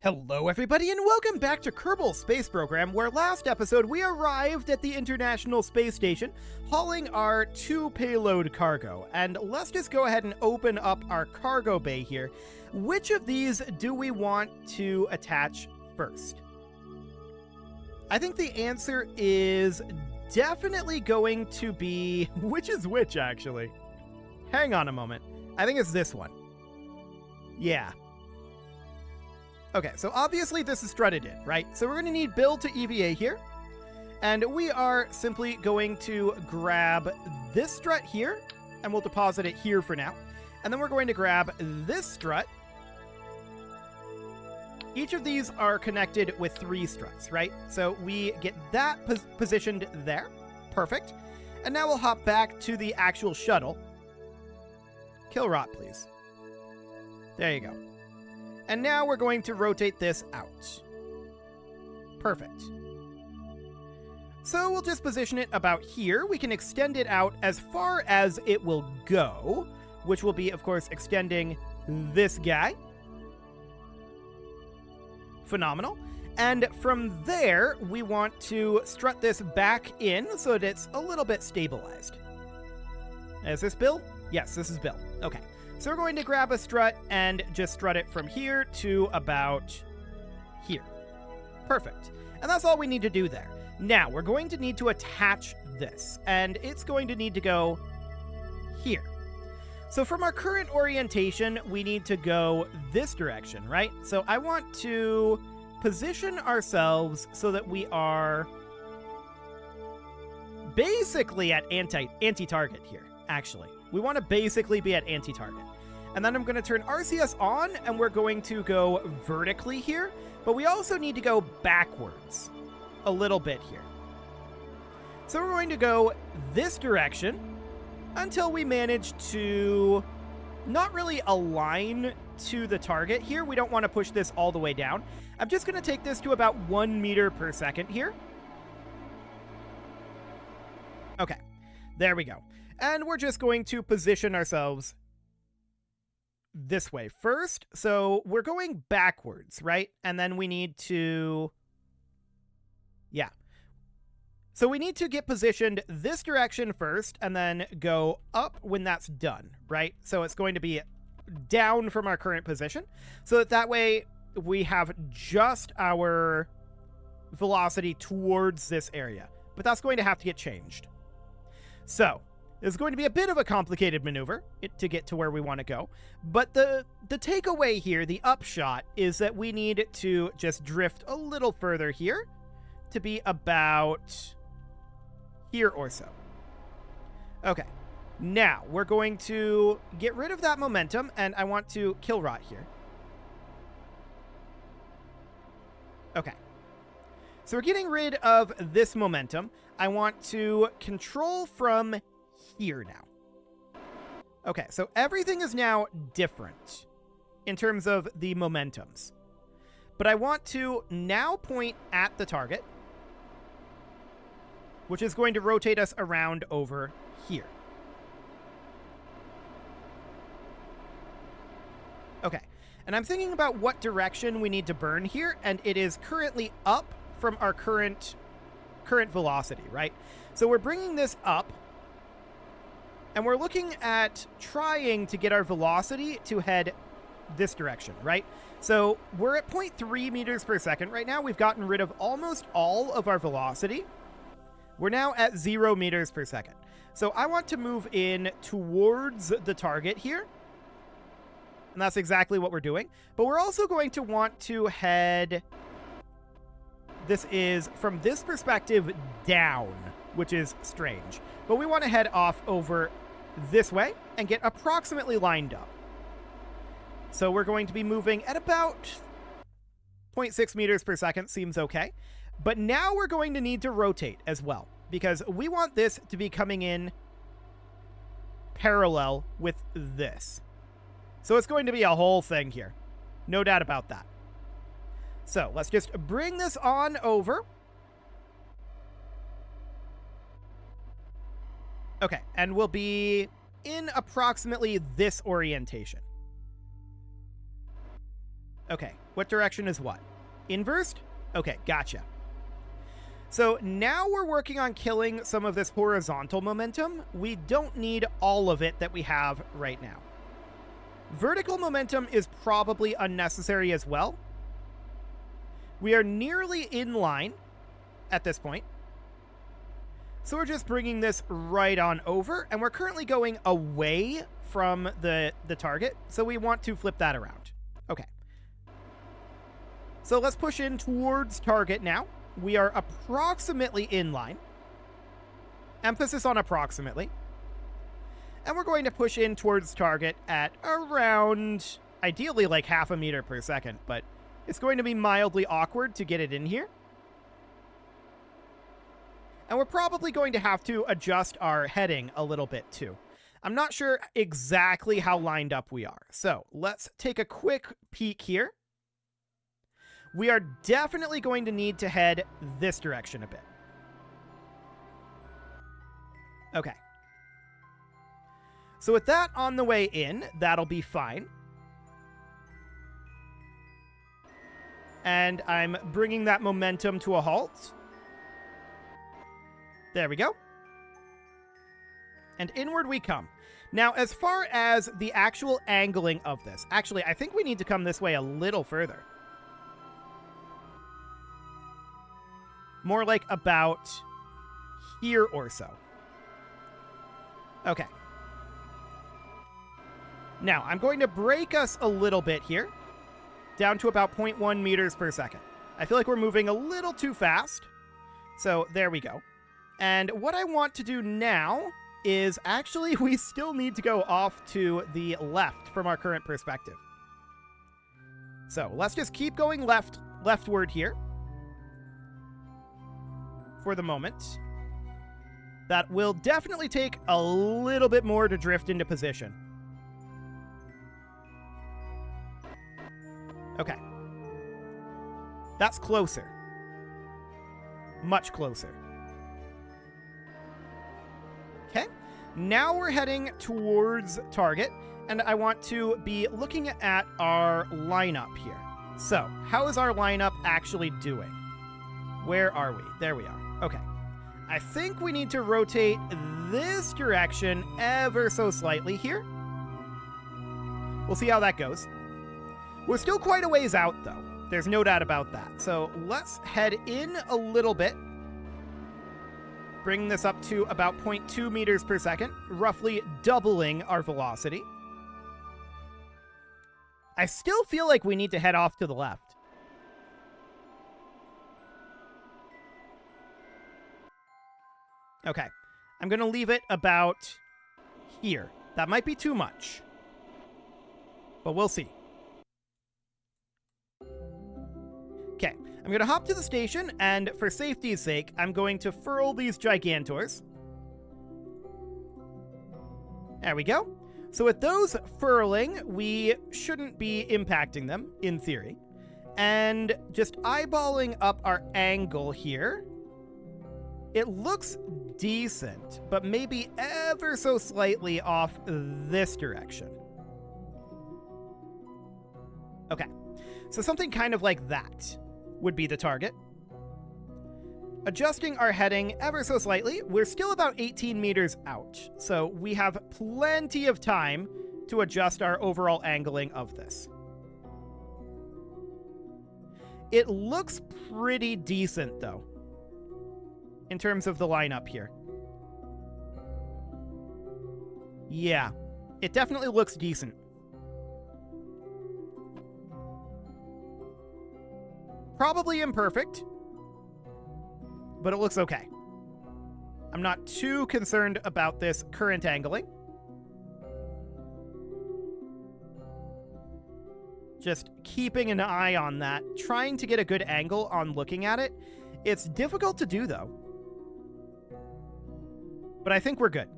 Hello everybody and welcome back to Kerbal Space Program, where last episode we arrived at the International Space Station hauling our 2 payload cargo. And let's just go ahead and open up our cargo bay here. Which of these do we want to attach first? I think the answer is definitely going to be... Which is which, actually? Hang on a moment. I think it's this one. Yeah. Okay, so obviously this is strutted in, right? So we're going to need build to EVA here. And we are simply going to grab this strut here, and we'll deposit it here for now. And then we're going to grab this strut. Each of these are connected with 3 struts, right? So we get that positioned there. Perfect. And now we'll hop back to the actual shuttle. Kill rot, please. There you go. And now we're going to rotate this out. Perfect. So we'll just position it about here. We can extend it out as far as it will go, which will be, of course, extending this guy. Phenomenal. And from there, we want to strut this back in so that it's a little bit stabilized. Is this Bill? Yes, this is Bill. Okay. So we're going to grab a strut and just strut it from here to about here. Perfect. And that's all we need to do there. Now, we're going to need to attach this, and it's going to need to go here. So from our current orientation, we need to go this direction, right? So I want to position ourselves so that we are basically at anti-target here, actually. We want to basically be at anti-target. And then I'm going to turn RCS on, and we're going to go vertically here, but we also need to go backwards a little bit here. So we're going to go this direction until we manage to not really align to the target here. We don't want to push this all the way down. I'm just going to take this to about 1 meter per second here. Okay, there we go. And we're just going to position ourselves this way first. So we're going backwards, right? And then we need to... Yeah. So we need to get positioned this direction first and then go up when that's done, right? So it's going to be down from our current position. So that way we have just our velocity towards this area. But that's going to have to get changed. So... it's going to be a bit of a complicated maneuver to get to where we want to go. But the takeaway here, the upshot, is that we need to just drift a little further here to be about here or so. Okay. Now, we're going to get rid of that momentum, and I want to kill rot here. Okay. So we're getting rid of this momentum. I want to control from here now. Okay, so everything is now different in terms of the momentums. But I want to now point at the target, which is going to rotate us around over here. Okay, and I'm thinking about what direction we need to burn here, and it is currently up from our current velocity, right? So we're bringing this up, and we're looking at trying to get our velocity to head this direction, right? So we're at 0.3 meters per second right now. We've gotten rid of almost all of our velocity. We're now at 0 meters per second. So I want to move in towards the target here. And that's exactly what we're doing. But we're also going to want to head... This is from this perspective down, which is strange. But we want to head off over this way and get approximately lined up. So we're going to be moving at about 0.6 meters per second, seems okay. But now we're going to need to rotate as well, because we want this to be coming in parallel with this. So it's going to be a whole thing here. No doubt about that. So let's just bring this on over. Okay, and we'll be in approximately this orientation. Okay, What direction is what? Inversed? Okay, gotcha. So now we're working on killing some of this horizontal momentum. We don't need all of it that we have right now. Vertical momentum is probably unnecessary as well. We are nearly in line at this point. So we're just bringing this right on over, and we're currently going away from the target, so we want to flip that around. Okay. So let's push in towards target now. We are approximately in line. Emphasis on approximately. And we're going to push in towards target at around, ideally like half a meter per second, but it's going to be mildly awkward to get it in here. And we're probably going to have to adjust our heading a little bit too. I'm not sure exactly how lined up we are. So let's take a quick peek here. We are definitely going to need to head this direction a bit. Okay. So with that on the way in, that'll be fine. And I'm bringing that momentum to a halt. There we go. And inward we come. Now, as far as the actual angling of this, actually, I think we need to come this way a little further. More like about here or so. Okay. Now, I'm going to brake us a little bit here, down to about 0.1 meters per second. I feel like we're moving a little too fast. So there we go. And what I want to do now is actually we still need to go off to the left from our current perspective. So let's just keep going leftward here for the moment. That will definitely take a little bit more to drift into position. Okay. That's closer. Much closer. Okay. Now we're heading towards target, and I want to be looking at our lineup here. So, how is our lineup actually doing? Where are we? There we are. Okay. I think we need to rotate this direction ever so slightly here. We'll see how that goes. We're still quite a ways out, though. There's no doubt about that. So let's head in a little bit. Bring this up to about 0.2 meters per second, roughly doubling our velocity. I still feel like we need to head off to the left. Okay. I'm going to leave it about here. That might be too much, but we'll see. Okay, I'm going to hop to the station, and for safety's sake, I'm going to furl these Gigantors. There we go. So with those furling, we shouldn't be impacting them, in theory. And just eyeballing up our angle here, it looks decent, but maybe ever so slightly off this direction. Okay, so something kind of like that would be the target. Adjusting our heading ever so slightly, we're still about 18 meters out, so we have plenty of time to adjust our overall angling of this. It looks pretty decent, though, in terms of the lineup here. Yeah, it definitely looks decent. Probably imperfect, but it looks okay. I'm not too concerned about this current angling. Just keeping an eye on that, trying to get a good angle on looking at it. It's difficult to do, though. But I think we're good.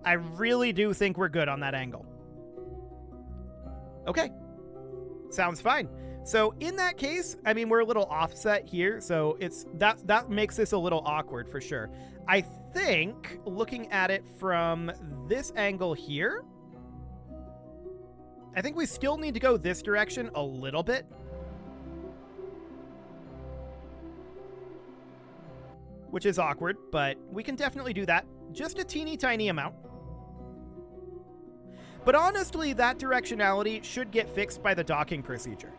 I really do think we're good on that angle. Okay. Sounds fine. So in that case, I mean, we're a little offset here, so it's that makes this a little awkward for sure. I think looking at it from this angle here, I think we still need to go this direction a little bit. which is awkward, but we can definitely do that. Just a teeny tiny amount. But honestly, that directionality should get fixed by the docking procedure.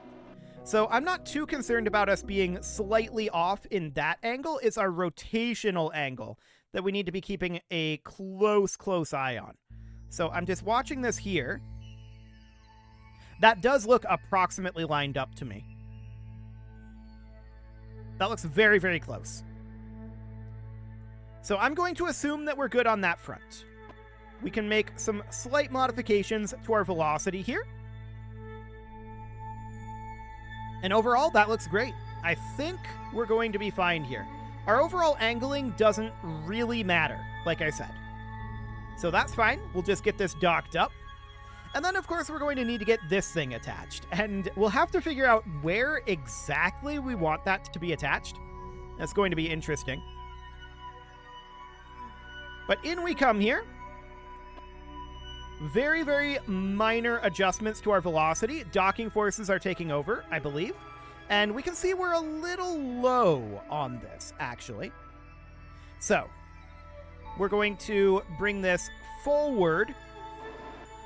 So I'm not too concerned about us being slightly off in that angle. It's our rotational angle that we need to be keeping a close eye on. So I'm just watching this here. That does look approximately lined up to me. That looks very, very close. So I'm going to assume that we're good on that front. We can make some slight modifications to our velocity here. And overall, that looks great. I think we're going to be fine here. Our overall angling doesn't really matter, like I said. So that's fine. We'll just get this docked up. And then, of course, we're going to need to get this thing attached. And we'll have to figure out where exactly we want that to be attached. That's going to be interesting. But in we come here. Very, very minor adjustments to our velocity. Docking forces are taking over, I believe. And we can see we're a little low on this, actually. So, we're going to bring this forward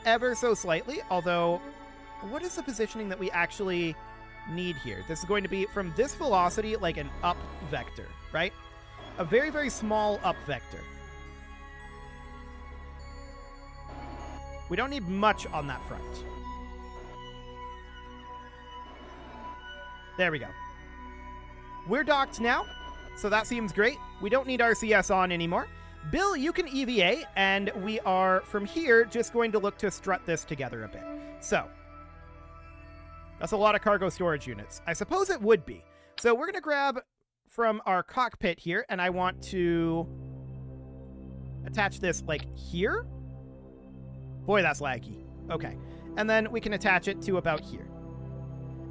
ever so slightly, although, what is the positioning that we actually need here? This is going to be, from this velocity, like an up vector, right? A very, very small up vector. We don't need much on that front. There we go. We're docked now, so that seems great. We don't need RCS on anymore. Bill, you can EVA, and we are, from here, just going to look to strut this together a bit. So, that's a lot of cargo storage units. I suppose it would be. So we're going to grab from our cockpit here, and I want to attach this, like, here. Boy, that's laggy. Okay. And then we can attach it to about here.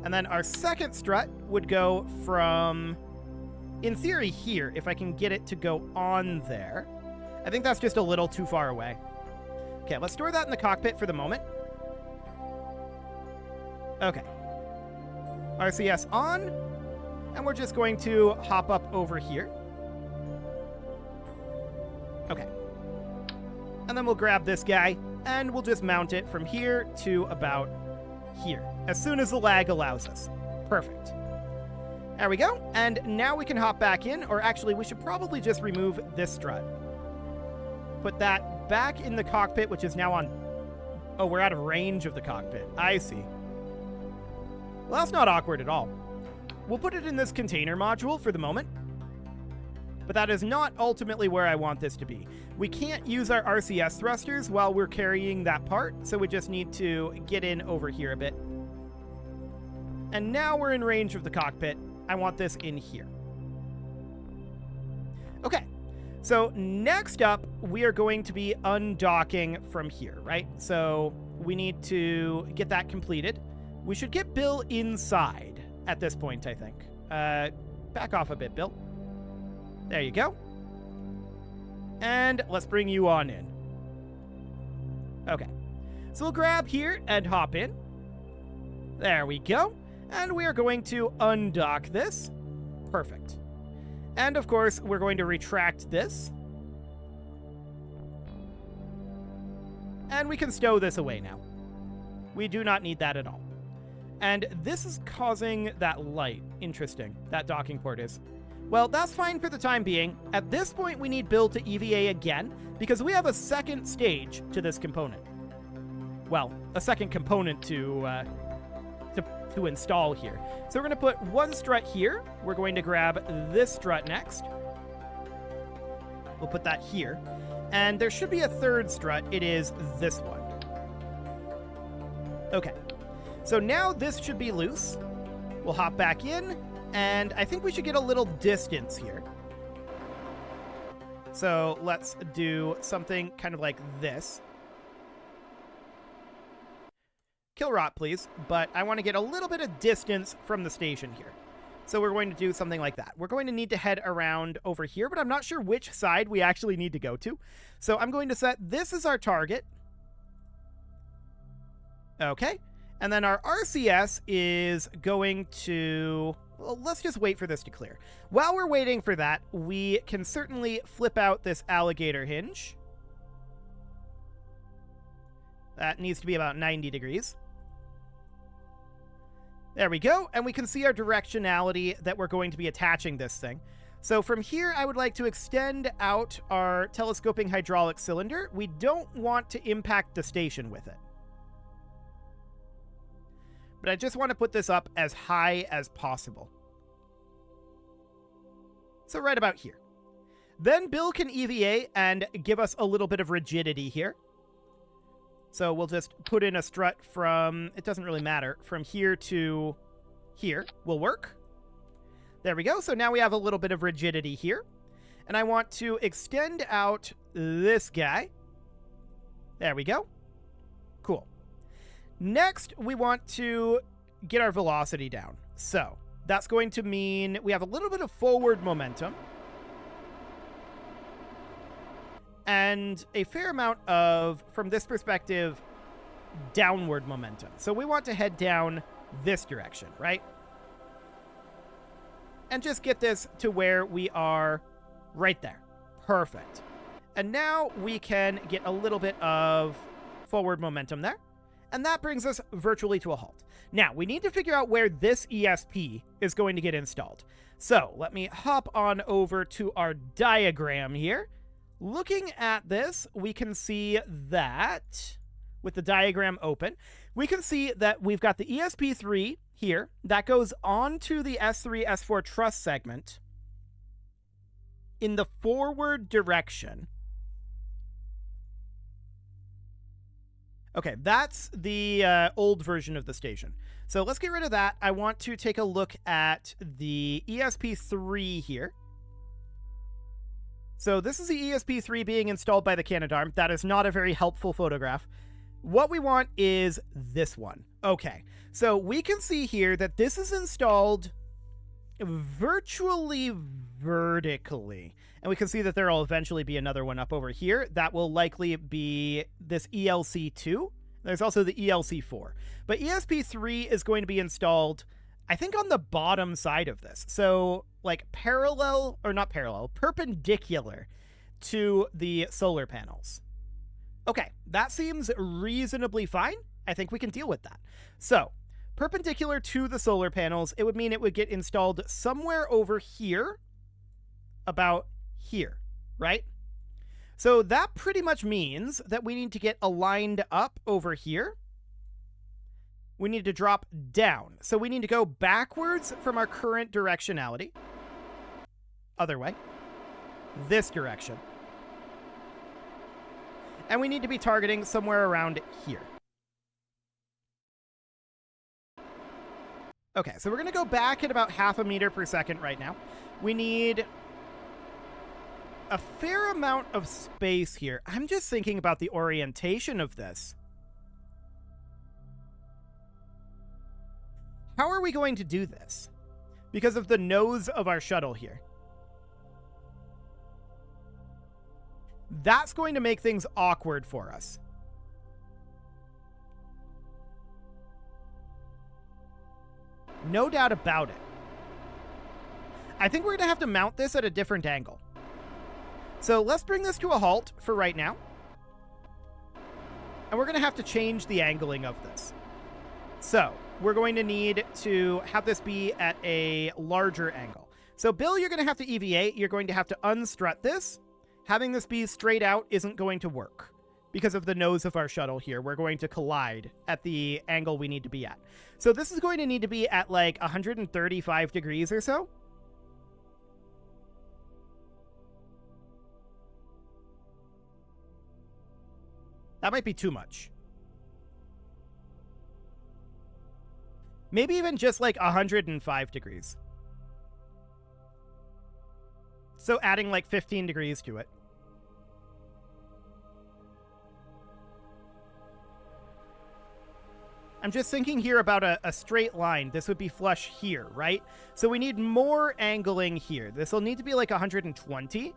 And then our second strut would go from, in theory, here, if I can get it to go on there. I think that's just a little too far away. Okay, let's store that in the cockpit for the moment. Okay. RCS on. And we're just going to hop up over here. Okay. And then we'll grab this guy, and we'll just mount it from here to about here, as soon as the lag allows us. Perfect. There we go. And now we can hop back in, or actually, we should probably just remove this strut. Put that back in the cockpit, which is now on... Oh, we're out of range of the cockpit. I see. Well, that's not awkward at all. We'll put it in this container module for the moment. But that is not ultimately where I want this to be. We can't use our RCS thrusters while we're carrying that part, so we just need to get in over here a bit. And now we're in range of the cockpit. I want this in here. Okay, so next up, we are going to be undocking from here, right? So we need to get that completed. We should get Bill inside at this point, I think. Back off a bit, Bill. There you go. And let's bring you on in. Okay. So we'll grab here and hop in. There we go. And we are going to undock this. Perfect. And of course, we're going to retract this. And we can stow this away now. We do not need that at all. And this is causing that light. Interesting. That docking port is. Well, that's fine for the time being. At this point, we need Bill to EVA again, because we have a second stage to this component. Well, a second component to install here. So we're going to put one strut here. We're going to grab this strut next. We'll put that here. And there should be a third strut. It is this one. Okay. So now this should be loose. We'll hop back in. And I think we should get a little distance here. So let's do something kind of like this. Kill rot, please. But I want to get a little bit of distance from the station here. So we're going to do something like that. We're going to need to head around over here, but I'm not sure which side we actually need to go to. So I'm going to set this as our target. Okay. And then our RCS is going to... Well, let's just wait for this to clear. While we're waiting for that, we can certainly flip out this alligator hinge. That needs to be about 90 degrees. There we go, and we can see our directionality that we're going to be attaching this thing. So from here, I would like to extend out our telescoping hydraulic cylinder. We don't want to impact the station with it. But I just want to put this up as high as possible. So right about here. Then Bill can EVA and give us a little bit of rigidity here. So we'll just put in a strut from, it doesn't really matter, from here to here will work. There we go. So now we have a little bit of rigidity here. And I want to extend out this guy. There we go. Cool. Next, we want to get our velocity down. So that's going to mean we have a little bit of forward momentum. And a fair amount of, from this perspective, downward momentum. So we want to head down this direction, right? And just get this to where we are right there. Perfect. And now we can get a little bit of forward momentum there. And that brings us virtually to a halt. Now, we need to figure out where this ESP is going to get installed. So let me hop on over to our diagram here. Looking at this, we can see that, with the diagram open, we can see that we've got the ESP3 here. That goes onto the S3, S4 truss segment in the forward direction. Okay, that's the old version of the station. So let's get rid of that. I want to take a look at the ESP3 here. So this is the ESP3 being installed by the Canadarm. That is not a very helpful photograph. What we want is this one. Okay, so we can see here that this is installed virtually vertically. And we can see that there will eventually be another one up over here. That will likely be this ELC2. There's also the ELC4. But ESP3 is going to be installed, I think, on the bottom side of this. So, like, perpendicular to the solar panels. Okay, that seems reasonably fine. I think we can deal with that. So, perpendicular to the solar panels, it would mean it would get installed somewhere over here, about here, right? So that pretty much means that we need to get aligned up over here. We need to drop down. So we need to go backwards from our current directionality. Other way. This direction. And we need to be targeting somewhere around here. Okay, so we're going to go back at about 0.5 meters per second right now. We need a fair amount of space here. I'm just thinking about the orientation of this. How are we going to do this? Because of the nose of our shuttle here. That's going to make things awkward for us. No doubt about it. I think we're going to have to mount this at a different angle. So let's bring this to a halt for right now. And we're going to have to change the angling of this. So we're going to need to have this be at a larger angle. So Bill, you're going to have to EVA. You're going to have to unstrut this. Having this be straight out isn't going to work because of the nose of our shuttle here. We're going to collide at the angle we need to be at. So this is going to need to be at like 135 degrees or so. That might be too much. Maybe even just like 105 degrees. So adding like 15 degrees to it. I'm just thinking here about a straight line. This would be flush here, right? So we need more angling here. This will need to be like 120.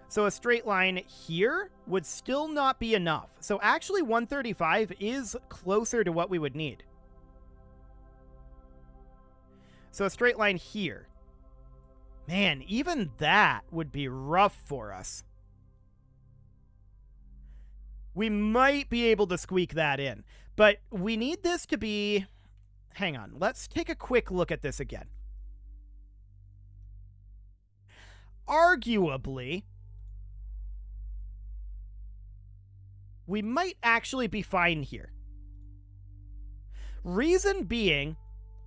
So a straight line here would still not be enough. So actually 135 is closer to what we would need. So a straight line here. Man, even that would be rough for us. We might be able to squeak that in, but we need this to be... Hang on, let's take a quick look at this again. Arguably, we might actually be fine here. Reason being,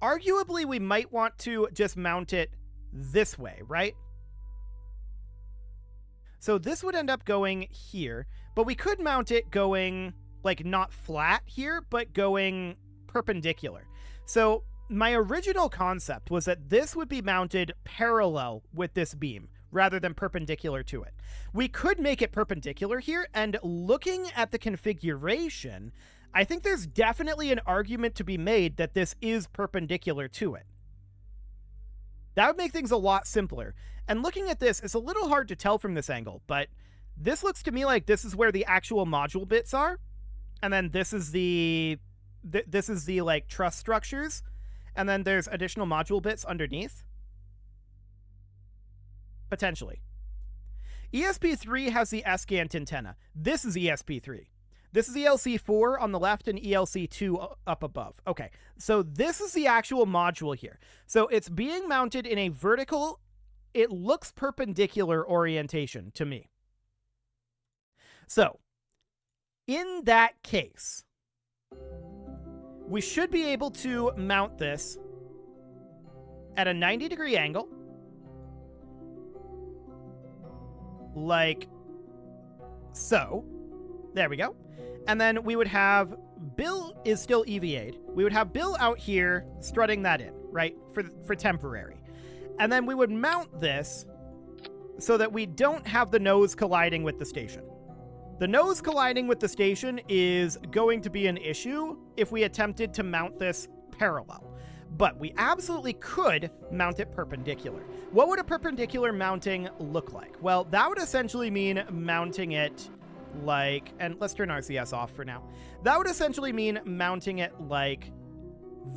arguably we might want to just mount it this way, right? So this would end up going here, but we could mount it going, like, not flat here, but going perpendicular. So my original concept was that this would be mounted parallel with this beam, rather than perpendicular to it. We could make it perpendicular here, and looking at the configuration, I think there's definitely an argument to be made that this is perpendicular to it. That would make things a lot simpler. And looking at this, it's a little hard to tell from this angle, but this looks to me like this is where the actual module bits are, and then this is the like truss structures, and then there's additional module bits underneath. Potentially. ESP3 has the S-Gant antenna. This is ESP3. This is ELC4 on the left and ELC2 up above. Okay, so this is the actual module here. So it's being mounted in a vertical, it looks perpendicular orientation to me. So, in that case, we should be able to mount this at a 90-degree angle, like so. There we go. And then we would have Bill is still EVA'd. We would have Bill out here strutting that in, right, for temporary. And then we would mount this so that we don't have the nose colliding with the station. The nose colliding with the station is going to be an issue if we attempted to mount this parallel. But we absolutely could mount it perpendicular. What would a perpendicular mounting look like? Well, that would essentially mean mounting it like, and let's turn RCS off for now. That would essentially mean mounting it like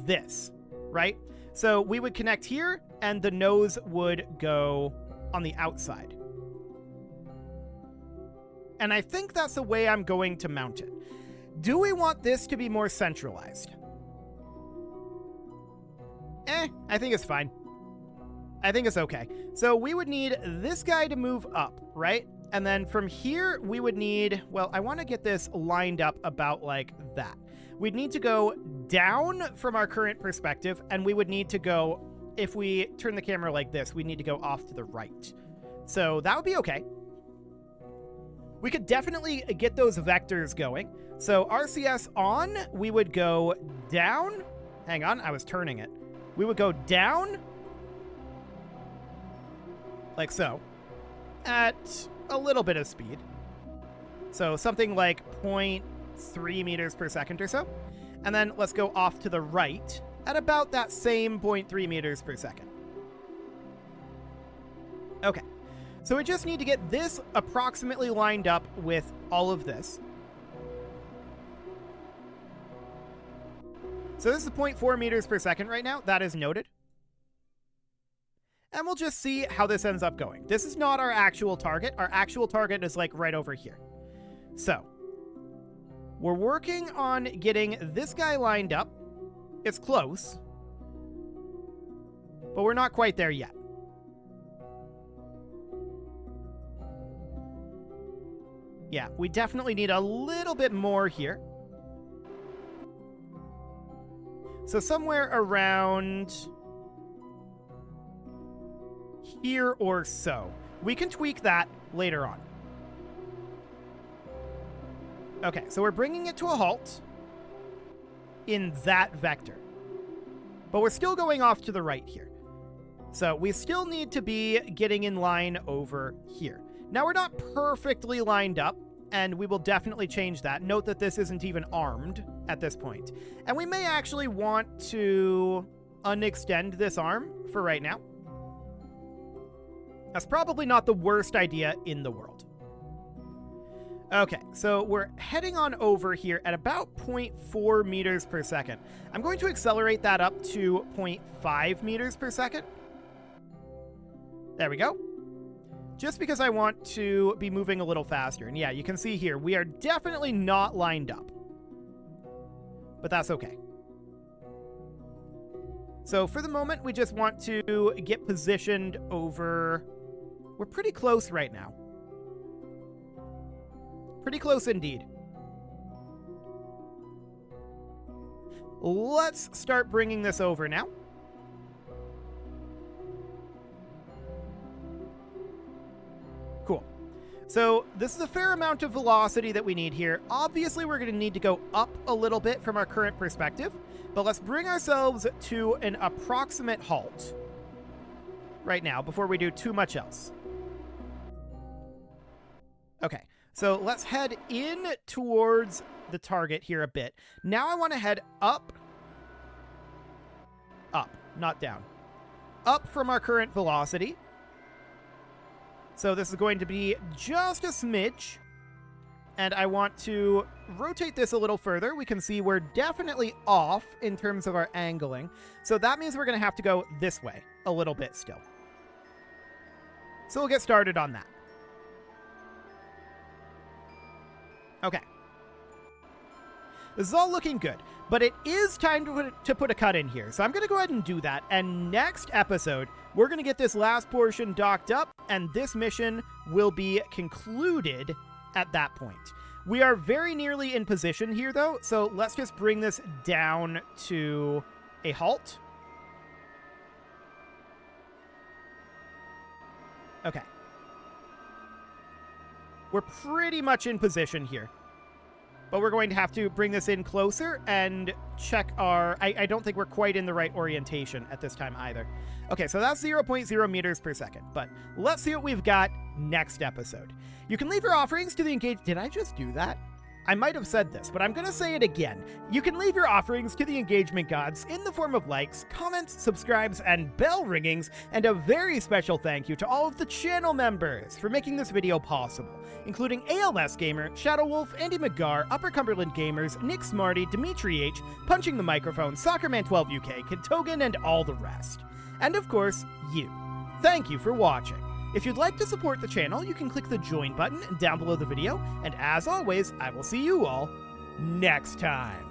this, right? So we would connect here, and the nose would go on the outside. And I think that's the way I'm going to mount it. Do we want this to be more centralized? I think it's fine. I think it's okay. So we would need this guy to move up, right? And then from here, we would need, well, I want to get this lined up about like that. We'd need to go down from our current perspective, and we would need to go, if we turn the camera like this, we need to go off to the right. So that would be okay. We could definitely get those vectors going. So RCS on, we would go down. Hang on, I was turning it. We would go down, like so, at a little bit of speed. So something like 0.3 meters per second or so. And then let's go off to the right at about that same 0.3 meters per second. Okay. So we just need to get this approximately lined up with all of this. So this is 0.4 meters per second right now. That is noted. And we'll just see how this ends up going. This is not our actual target. Our actual target is like right over here. So we're working on getting this guy lined up. It's close, but we're not quite there yet. Yeah, we definitely need a little bit more here. So somewhere around here or so. We can tweak that later on. Okay, so we're bringing it to a halt in that vector. But we're still going off to the right here. So we still need to be getting in line over here. Now we're not perfectly lined up, and we will definitely change that. Note that this isn't even armed at this point. And we may actually want to unextend this arm for right now. That's probably not the worst idea in the world. Okay, so we're heading on over here at about 0.4 meters per second. I'm going to accelerate that up to 0.5 meters per second. There we go. Just because I want to be moving a little faster. And yeah, you can see here, we are definitely not lined up. But that's okay. So for the moment, we just want to get positioned over... We're pretty close right now. Pretty close indeed. Let's start bringing this over now. Cool. So this is a fair amount of velocity that we need here. Obviously, we're going to need to go up a little bit from our current perspective, but let's bring ourselves to an approximate halt right now before we do too much else. Okay. So let's head in towards the target here a bit. Now I want to head up. Up, not down. Up from our current velocity. So this is going to be just a smidge. And I want to rotate this a little further. We can see we're definitely off in terms of our angling. So that means we're going to have to go this way a little bit still. So we'll get started on that. Okay. This is all looking good, but it is time to put a cut in here. So I'm going to go ahead and do that. And next episode, we're going to get this last portion docked up, and this mission will be concluded at that point. We are very nearly in position here, though, so let's just bring this down to a halt. Okay. We're pretty much in position here. But we're going to have to bring this in closer and check our... I don't think we're quite in the right orientation at this time either. Okay, so that's 0.0 meters per second. But let's see what we've got next episode. You can leave your offerings to the engage... Did I just do that? I might have said this, but I'm going to say it again. You can leave your offerings to the engagement gods in the form of likes, comments, subscribes, and bell ringings, and a very special thank you to all of the channel members for making this video possible, including ALS Gamer, Shadow Wolf, Andy McGar, Upper Cumberland Gamers, Nick Smarty, Dimitri H, Punching the Microphone, Soccerman12 UK, Kentogan, and all the rest. And of course, you. Thank you for watching. If you'd like to support the channel, you can click the join button down below the video, and as always, I will see you all next time.